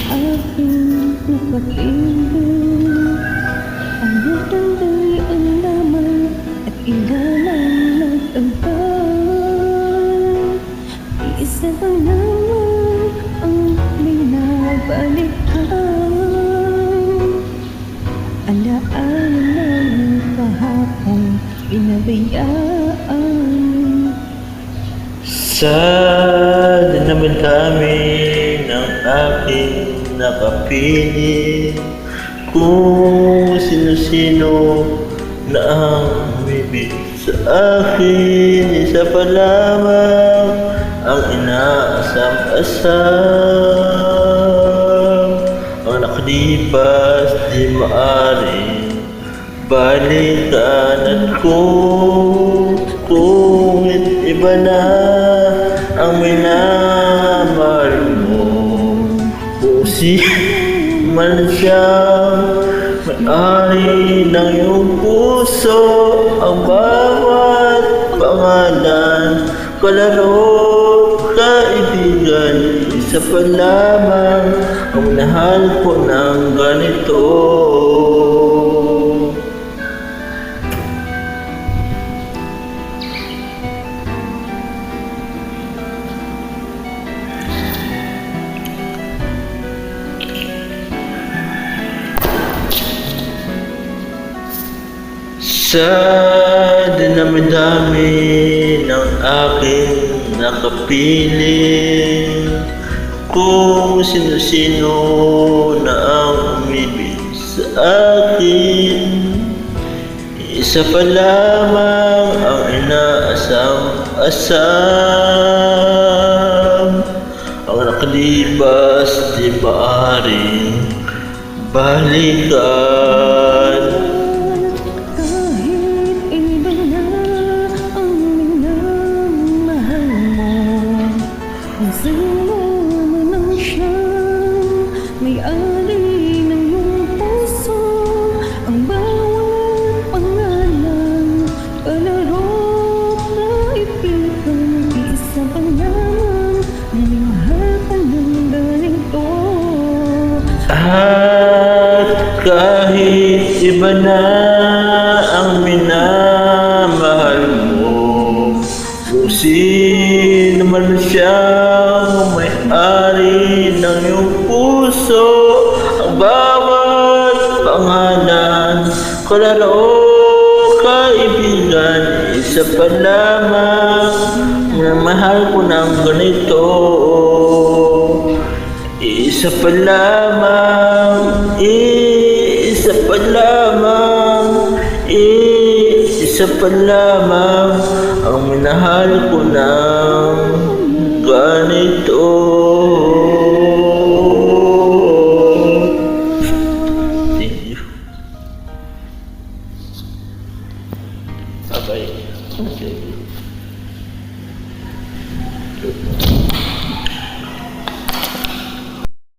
aking napapiling. Ang natanggal ang laman at ilalang nagtanggal. Isa lang naman ang binabalikan. Alaala ng kahapon pinabayaan. Sa dinami-dami ng aking nakapili, kung sino-sino na ang umibig sa akin, isa pa lamang ang inaasam-asam. Ang nakalipas di maaaring balikan, at kung iba na ang minamahal mo, kung man siyang may-ari ng iyong puso, ang bawat pangalan, kalaro, kaibigan, isa pa lamang ang minahal ko ng ganito. Sa dinami-dami ng aking nakapiling, kung sino-sino na ang umibig sa akin, isa pa lamang ang inaasam-asam. Ang nakalipas di maaaring balikan. Sino man ang siyang may-ari ng iyong puso, ang bawat pangalan, kalaro, kaibigan, isa pa lamang ang mahal ka ng ganito. At kahit iba na ang minamahal mo, kung sino man siyang may-ari ng iyong puso, ang bawat pangalan, kalaro, kaibigan, isa pa lamang na mahal ko ng ganito. Isa pa lamang, isa pa lamang, isa pa lamang ang minahal ko ng ganito. Thank you. Bye-bye. Thank you.